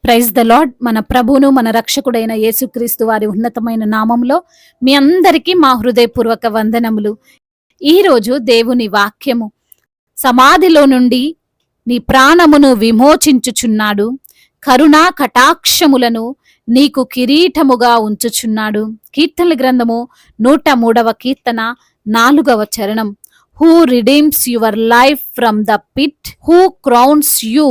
Praise the lord. మన ప్రభువును మన రక్షకుడైన యేసుక్రీస్తు వారి ఉన్నతమైన నామంలో మీ అందరికీ మా హృదయపూర్వక వందనములు. ఈరోజు దేవుని వాక్యము, సమాధిలో నుండి నీ ప్రాణమును విమోచించుచున్నాడు, కరుణా కటాక్షములను నీకు కిరీటముగా ఉంచుచున్నాడు. కీర్తనల గ్రంథము 103వ కీర్తన 4వ చరణం. Who redeems your life from the pit, who crowns you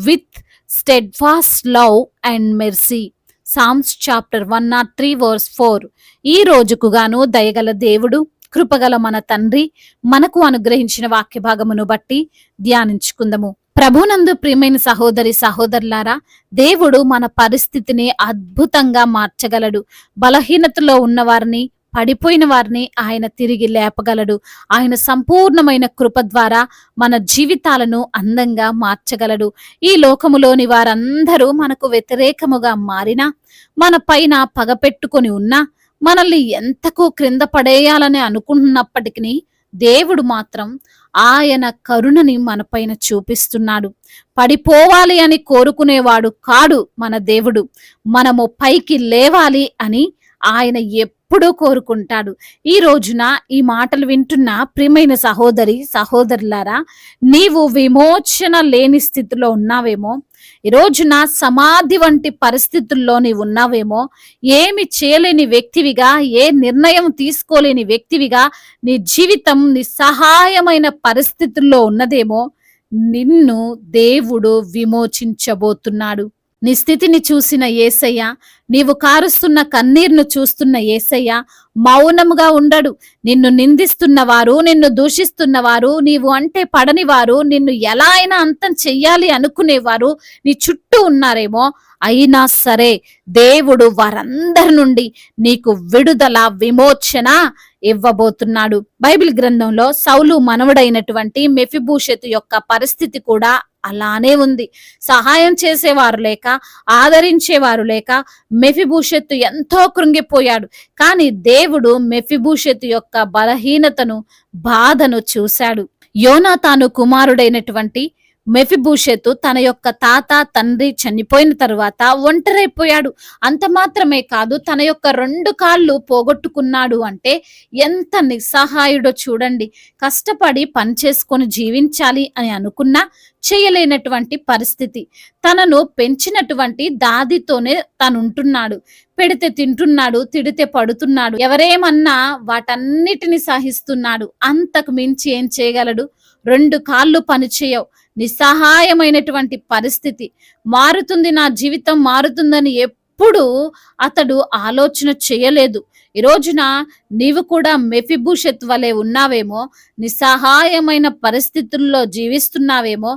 with steadfast love and mercy. Psalms chapter 103 verse 4. ఈ రోజుకు గాను దయగల దేవుడు, కృపగల మన తండ్రి మనకు అనుగ్రహించిన వాక్య భాగమును బట్టి ధ్యానించుకుందాము. ప్రభునందు ప్రియమైన సహోదరి సహోదరులారా, దేవుడు మన పరిస్థితిని అద్భుతంగా మార్చగలడు. బలహీనతలో ఉన్న వారిని, పడిపోయిన వారిని ఆయన తిరిగి లేపగలడు. ఆయన సంపూర్ణమైన కృప ద్వారా మన జీవితాలను అందంగా మార్చగలడు. ఈ లోకములోని వారందరూ మనకు వ్యతిరేకముగా మారినా, మన పైన పగపెట్టుకొని ఉన్నా, మనల్ని ఎంతకు క్రింద పడేయాలని అనుకుంటున్నప్పటికీ దేవుడు మాత్రం ఆయన కరుణని మన పైన చూపిస్తున్నాడు. పడిపోవాలి అని కోరుకునేవాడు కాడు మన దేవుడు. మనము పైకి లేవాలి అని ఆయన ఎప్పుడూ కోరుకుంటాడు. ఈ రోజున ఈ మాటలు వింటున్న ప్రియమైన సహోదరి సహోదరులారా, నీవు విమోచన లేని స్థితిలో ఉన్నావేమో, ఈ రోజున సమాధి వంటి పరిస్థితుల్లో నీవు ఉన్నావేమో, ఏమి చేయలేని వ్యక్తివిగా, ఏ నిర్ణయం తీసుకోలేని వ్యక్తివిగా నీ జీవితం నిస్సహాయమైన పరిస్థితుల్లో ఉన్నదేమో, నిన్ను దేవుడు విమోచించబోతున్నాడు. నీ స్థితిని చూసిన యేసయ్య, నీవు కారుస్తున్న కన్నీరును చూస్తున్న యేసయ్య మౌనముగా ఉండడు. నిన్ను నిందిస్తున్నవారు, నిన్ను దూషిస్తున్నవారు, నీవు అంటే పడని వారు, నిన్ను ఎలా అయినా అంతం చెయ్యాలి అనుకునేవారు నీ చుట్టూ ఉన్నారేమో, అయినా సరే దేవుడు వారందరి నుండి నీకు విడుదల, విమోచన ఇవ్వబోతున్నాడు. బైబిల్ గ్రంథంలో సౌలు మనవడైనటువంటి మెఫీబోషెతు యొక్క పరిస్థితి కూడా అలానే ఉంది. సహాయం చేసేవారు లేక, ఆదరించేవారు లేక మెఫీబోషెతు ఎంతో కృంగిపోయాడు. కానీ దేవుడు మెఫీబోషెతు యొక్క బలహీనతను, బాధను చూశాడు. యోనాతాను కుమారుడైనటువంటి మెఫీబోషెతు తన యొక్క తాత తండ్రి చనిపోయిన తరువాత ఒంటరైపోయాడు. అంత మాత్రమే కాదు, తన యొక్క 2 కాళ్ళు పోగొట్టుకున్నాడు. అంటే ఎంత నిస్సహాయుడో చూడండి. కష్టపడి పని చేసుకొని జీవించాలి అని అనుకున్నా చేయలేనటువంటి పరిస్థితి. తనను పెంచినటువంటి దాదితోనే తనుంటున్నాడు. పెడితే తింటున్నాడు, తిడితే పడుతున్నాడు. ఎవరేమన్నా వాటన్నిటిని సహిస్తున్నాడు. అంతకు మించి ఏం చేయగలడు? 2 కాళ్ళు పనిచేయవు. నిస్సహాయమైనటువంటి పరిస్థితి. మారుతుంది, నా జీవితం మారుతుందని ఎప్పుడు అతడు ఆలోచన చేయలేదు. ఈ రోజున నీవు కూడా మెఫీబోషెతు వలె ఉన్నావేమో, నిస్సహాయమైన పరిస్థితుల్లో జీవిస్తున్నావేమో,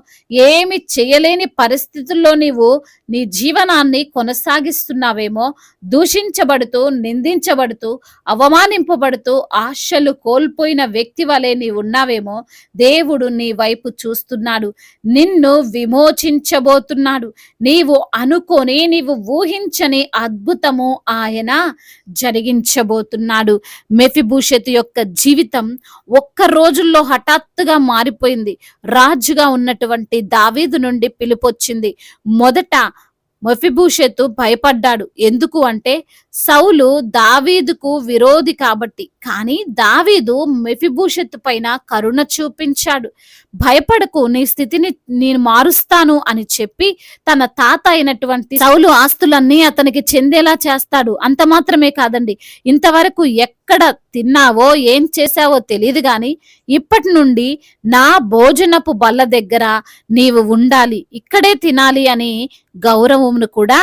ఏమి చేయలేని పరిస్థితుల్లో నీవు నీ జీవనాన్ని కొనసాగిస్తున్నావేమో, దూషించబడుతూ, నిందించబడుతూ, అవమానింపబడుతూ, ఆశలు కోల్పోయిన వ్యక్తి వలె నీవు ఉన్నావేమో, దేవుడు నీ వైపు చూస్తున్నాడు. నిన్ను విమోచించబోతున్నాడు. నీవు అనుకొని, నీవు ఊహించని అద్భుతము ఆయన జరిగించబోతున్నాడు. మెఫీబోషెతు యొక్క జీవితం ఒక్క రోజుల్లో హఠాత్తుగా మారిపోయింది. రాజుగా ఉన్నటువంటి దావీదు నుండి పిలుపొచ్చింది. మొదట మెఫీబోషెతు భయపడ్డాడు. ఎందుకు అంటే సౌలు దావీదుకు విరోధి కాబట్టి. కానీ దావీదు మెఫీబోషెతు పైన కరుణ చూపించాడు. భయపడకు, నీ స్థితిని నేను మారుస్తాను అని చెప్పి తన తాత అయినటువంటి సౌలు ఆస్తులన్నీ అతనికి చెందేలా చేస్తాడు. అంత మాత్రమే కాదండి, ఇంతవరకు ఎక్కడ తిన్నావో ఏం చేశావో తెలియదు గాని ఇప్పటి నుండి నా భోజనపు బల్ల దగ్గర నీవు ఉండాలి, ఇక్కడే తినాలి అని గౌరవమును కూడా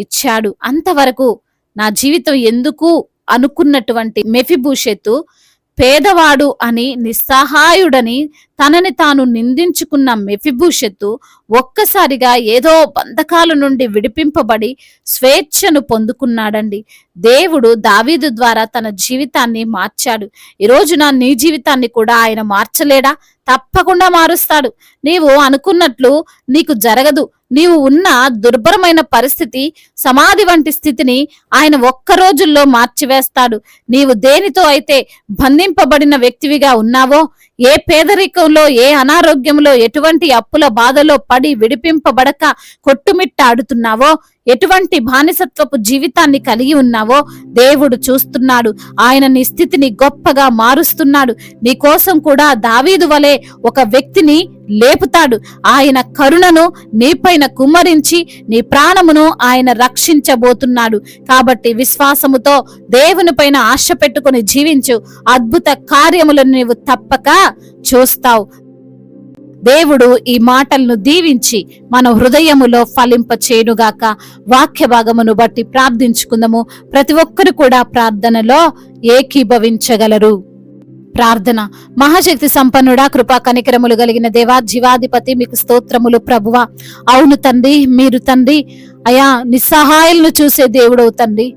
ఇచ్చాడు. అంతవరకు నా జీవితం ఎందుకు అనుకున్నటువంటి మెఫీబోషెతు పేదవాడు అని, నిస్సహాయుడని తనని తాను నిందించుకున్న మెఫీబోషెతు ఒక్కసారిగా ఏదో బంధకాల నుండి విడిపింపబడి స్వేచ్ఛను పొందుకున్నాడండి. దేవుడు దావీదు ద్వారా తన జీవితాన్ని మార్చాడు. ఈ రోజున నీ జీవితాన్ని కూడా ఆయన మార్చలేడా? తప్పకుండా మారుస్తాడు. నీవు అనుకున్నట్లు నీకు జరగదు. నీవు ఉన్న దుర్భరమైన పరిస్థితి, సమాధి వంటి స్థితిని ఆయన ఒక్క రోజుల్లో మార్చివేస్తాడు. నీవు దేనితో అయితే బంధింపబడిన వ్యక్తివిగా ఉన్నావో, ఏ పేదరికం జీవితంలో ఏ అనారోగ్యంలో ఎటువంటి అప్పుల బాధలో పడి విడిపింపబడక కొట్టుమిట్టాడుతున్నావో, ఎటువంటి బానిసత్వపు జీవితాన్ని కలిగి ఉన్నావో దేవుడు చూస్తున్నాడు. ఆయన నీ స్థితిని గొప్పగా మారుస్తున్నాడు. నీ కోసం కూడా దావీదు వలె ఒక వ్యక్తిని లేపుతాడు. ఆయన కరుణను నీపైన కుమ్మరించి నీ ప్రాణమును ఆయన రక్షించబోతున్నాడు. కాబట్టి విశ్వాసముతో దేవుని పైన ఆశ పెట్టుకుని జీవించు. అద్భుత కార్యములను నీవు తప్పక చూస్తావు. దేవుడు ఈ మాటలను దీవించి మన హృదయములో ఫలింపచేయునుగాక. వాక్య భాగమును బట్టి ప్రార్థించుకుందాము. ప్రతి ఒక్కరు కూడా ప్రార్థనలో ఏకీభవించగలరు. ప్రార్థన. మహాశక్తి సంపన్నుడా, కృపా కనికరములు కలిగిన దేవా, జీవాధిపతి, మీకు స్తోత్రములు ప్రభువా. అవును తండ్రి, మీరు తండ్రి అయా నిస్సహాయాలను చూసే దేవుడవు తండ్రి.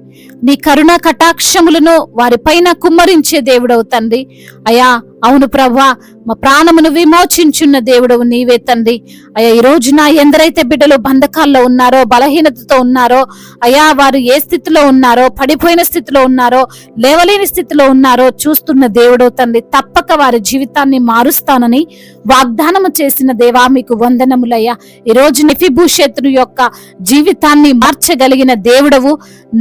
నీ కరుణ కటాక్షములను వారిపైన కుమ్మరించే దేవుడవు తండ్రి. అయా అవును ప్రభువా, మా ప్రాణమును విమోచించున్న దేవుడవు నీవే తండ్రి. అయ్యా ఈ రోజున ఎందరైతే బిడ్డలు బంధకాల్లో ఉన్నారో, బలహీనతతో ఉన్నారో, అయా వారు ఏ స్థితిలో ఉన్నారో, పడిపోయిన స్థితిలో ఉన్నారో, లేవలేని స్థితిలో ఉన్నారో చూస్తున్న దేవుడవు తండ్రి. తప్పక వారి జీవితాన్ని మారుస్తానని వాగ్దానము చేసిన దేవా, మీకు వందనములయ్యా. ఈ రోజు మెఫీబోషెతు యొక్క జీవితాన్ని మార్చగలిగిన దేవుడవు,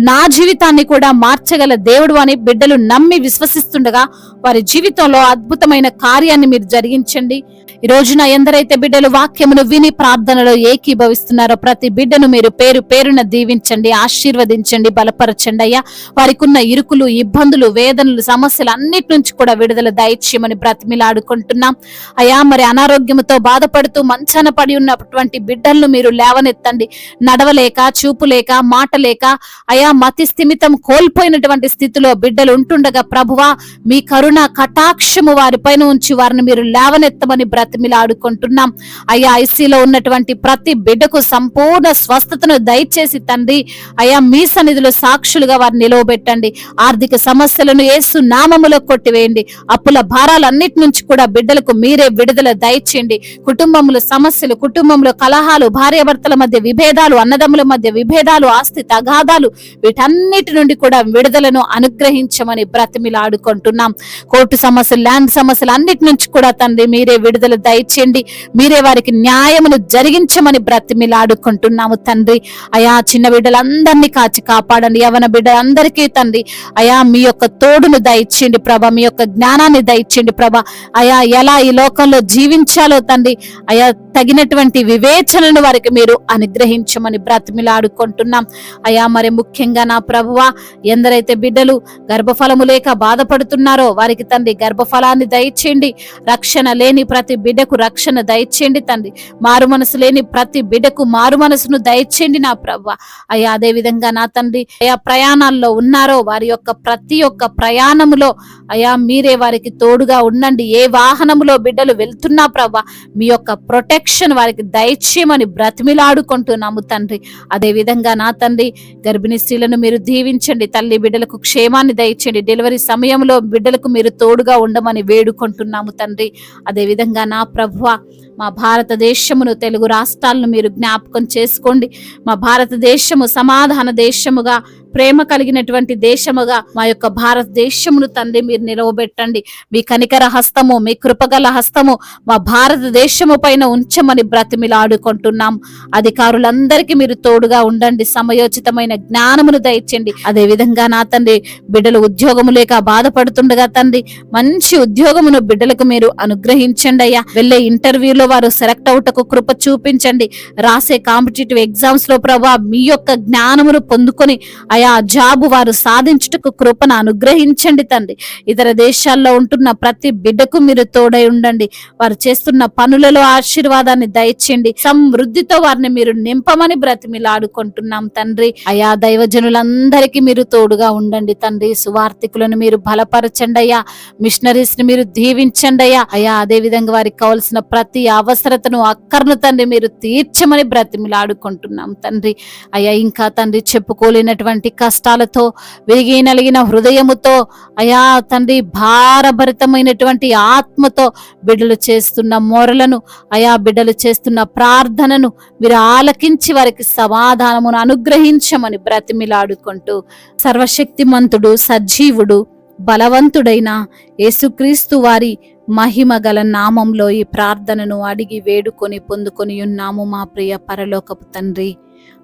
నా జీవితాన్ని కూడా మార్చగల దేవుడు అని బిడ్డలు నమ్మి విశ్వసిస్తుండగా వారి జీవితంలో అద్భుతమైన కార్యాన్ని మీరు జరిగించండి. ఈ రోజున ఎందరైతే బిడ్డలు వాక్యమును విని ప్రార్థనలో ఏకీభవిస్తున్నారో ప్రతి బిడ్డను మీరు పేరు పేరున దీవించండి, ఆశీర్వదించండి, బలపరచండి అయ్యా. వారికి ఉన్న ఇరుకులు, ఇబ్బందులు, వేదనలు, సమస్యలు అన్నిటి నుంచి కూడా విడుదల దయచేయమని బ్రతిమిలాడుకుంటున్నాం అయ్యా. మరి అనారోగ్యంతో బాధపడుతూ మంచాన పడి ఉన్నటువంటి బిడ్డలను మీరు లేవనెత్తండి. నడవలేక, చూపులేక, మాట లేక అయా మతి స్థిమితం కోల్పోయినటువంటి స్థితిలో బిడ్డలు ఉంటుండగా ప్రభువా, మీ కరుణ కటాక్షము వారిపైన ఉంచి వారిని మీరు లేవనెత్తమని బ్రతిమిలాడుకుంటున్నాం అయ్యా. ఐసీలో ఉన్నటువంటి ప్రతి బిడ్డకు సంపూర్ణ స్వస్థతను దయచేసి తండ్రి అయ్యా మీ సన్నిధిలో సాక్షులుగా వారిని నిలవబెట్టండి. ఆర్థిక సమస్యలను యేసు నామములో కొట్టివేయండి. అప్పుల భారాలన్నిటి నుంచి కూడా బిడ్డలకు మీరే విడుదల దయచేయండి. కుటుంబముల సమస్యలు, కుటుంబంలో కలహాలు, భార్యాభర్తల మధ్య విభేదాలు, అన్నదమ్ముల మధ్య విభేదాలు, ఆస్తి తగాదాలు, వీటన్నిటి నుండి కూడా విడుదలను అనుగ్రహించమని బ్రతిమిలాడుకుంటున్నాం. కోర్టు సమస్యలు, ల్యాండ్ సమస్యలు అన్నిటి నుంచి కూడా తండ్రి మీరే విడుదల దయచేయండి. మీరే వారికి న్యాయమును జరిగించమని బ్రతిమిలాడుకుంటున్నాము తండ్రి అయా. చిన్న బిడ్డలందరినీ కాచి కాపాడండి. యవన బిడ్డలందరికీ తండ్రి అయా మీ యొక్క తోడును దయచేయండి ప్రభా, మీ యొక్క జ్ఞానాన్ని దయచేయండి ప్రభా అయా. ఎలా ఈ లోకంలో జీవించాలో తండ్రి అయా తగినటువంటి వివేచనను వారికి మీరు అనుగ్రహించమని బ్రతిమిలాడుకుంటున్నాం అయా. మరి ముఖ్యంగా నా ప్రభువా, ఎందరైతే బిడ్డలు గర్భఫలము లేక బాధపడుతున్నారో వారికి తండ్రి గర్భఫలాన్ని దయచేయండి. రక్షణ లేని ప్రతి బిడ్డకు రక్షణ దయచేయండి తండ్రి. మారు మనసు లేని ప్రతి బిడ్డకు మారు మనసును దయచేయండి నా ప్రభువా అయ్యా. అదే విధంగా నా తండ్రి అయా ప్రయాణాల్లో ఉన్నారో వారి యొక్క ప్రతి ఒక్క ప్రయాణములో అయా మీరే వారికి తోడుగా ఉండండి. ఏ వాహనములో బిడ్డలు వెళ్తున్నా ప్రభా మీ యొక్క ప్రొటెక్షన్ వారికి దయచేయమని బ్రతిమిలాడుకుంటున్నాము తండ్రి. అదే విధంగా నా తండ్రి గర్భిణీ స్త్రీలను మీరు దీవించండి. తల్లి బిడ్డలకు క్షేమాన్ని దయచేయండి. డెలివరీ సమయంలో బిడ్డలకు మీరు తోడుగా ఉండమని వేడుకుంటున్నాము తండ్రి. అదే విధంగా నా ప్రభువా, మా భారతదేశమును, తెలుగు రాష్ట్రాలను మీరు జ్ఞాపకం చేసుకోండి. మా భారతదేశము సమాధాన దేశముగా, ప్రేమ కలిగినటువంటి దేశముగా మా యొక్క భారతదేశమును తండ్రి మీరు నిలవబెట్టండి. మీ కనికర హస్తము, మీ కృపగల హస్తము మా భారతదేశము పైన ఉంచమని బ్రతిమిలాడుకుంటున్నాం. అధికారులందరికీ మీరు తోడుగా ఉండండి. సమయోచితమైన జ్ఞానమును దయచేయండి. అదే విధంగా నా తండ్రి బిడ్డలు ఉద్యోగము లేక బాధపడుతుండగా తండ్రి మంచి ఉద్యోగమును బిడ్డలకు మీరు అనుగ్రహించండి అయ్యా. వెళ్ళే ఇంటర్వ్యూలో వారు సెలెక్ట్ అవుటకు కృప చూపించండి. రాసే కాంపిటేటివ్ ఎగ్జామ్స్ లో ప్రభా మీ యొక్క జ్ఞానమును పొందుకొని అయా జాబు వారు సాధించుటకు కృపను అనుగ్రహించండి తండ్రి. ఇతర దేశాల్లో ఉంటున్న ప్రతి బిడ్డకు మీరు తోడై ఉండండి. వారు చేస్తున్న పనులలో ఆశీర్వాదాన్ని దయచేయండి. సమృద్ధితో వారిని మీరు నింపమని బ్రతిమిలాడుకుంటున్నాం తండ్రి అయా. దైవజనులందరికీ మీరు తోడుగా ఉండండి తండ్రి. సువార్థికులను మీరు బలపరచండి అయ్యా. మిషనరీస్ ని మీరు దీవించండి అయ్యా. అయా అదే విధంగా వారికి కావలసిన ప్రతి అవసరతను, అక్కర్ను తండ్రి మీరు తీర్చమని బ్రతిమిలాడుకుంటున్నాం తండ్రి అయ్యా. ఇంకా తండ్రి చెప్పుకోలేనటువంటి కష్టాలతో, విరిగి నలిగిన హృదయముతో అయా తండ్రి భారభరితమైనటువంటి ఆత్మతో బిడ్డలు చేస్తున్న మొరలను అయా, బిడ్డలు చేస్తున్న ప్రార్థనను మీరు ఆలకించి వారికి సమాధానమును అనుగ్రహించమని బ్రతిమిలాడుకుంటూ సర్వశక్తిమంతుడు, సజీవుడు, బలవంతుడైన యేసుక్రీస్తు వారి మహిమ గల నామంలో ఈ ప్రార్థనను అడిగి వేడుకొని పొందుకొని ఉన్నాము మా ప్రియ పరలోకపు తండ్రి.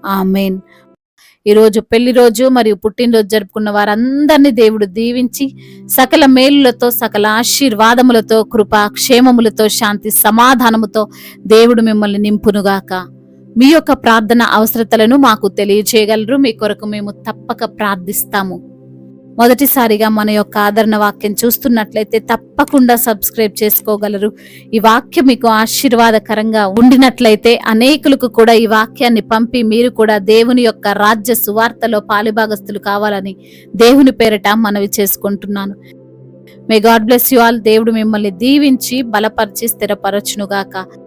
ఆమేన్. ఈరోజు పెళ్లి రోజు మరియు పుట్టినరోజు జరుపుకున్న వారందరినీ దేవుడు దీవించి సకల మేలులతో, సకల ఆశీర్వాదములతో, కృపా క్షేమములతో, శాంతి సమాధానముతో దేవుడు మిమ్మల్ని నింపునుగాక. మీ యొక్క ప్రార్థన అవసరతలను మాకు తెలియజేయగలరు. మీ కొరకు మేము తప్పక ప్రార్థిస్తాము. మొదటిసారిగా మన యొక్క ఆదరణ వాక్యం చూస్తున్నట్లయితే తప్పకుండా సబ్స్క్రైబ్ చేసుకోగలరు. ఈ వాక్యం మీకు ఆశీర్వాదకరంగా ఉండినట్లయితే అనేకులకు కూడా ఈ వాక్యాన్ని పంపి మీరు కూడా దేవుని యొక్క రాజ్య సువార్తలో పాలిభాగస్తులు కావాలని దేవుని పేరిట మనవి చేసుకుంటున్నాను. May God bless you all. దేవుడు మిమ్మల్ని దీవించి బలపరిచి స్థిరపరచునుగాక.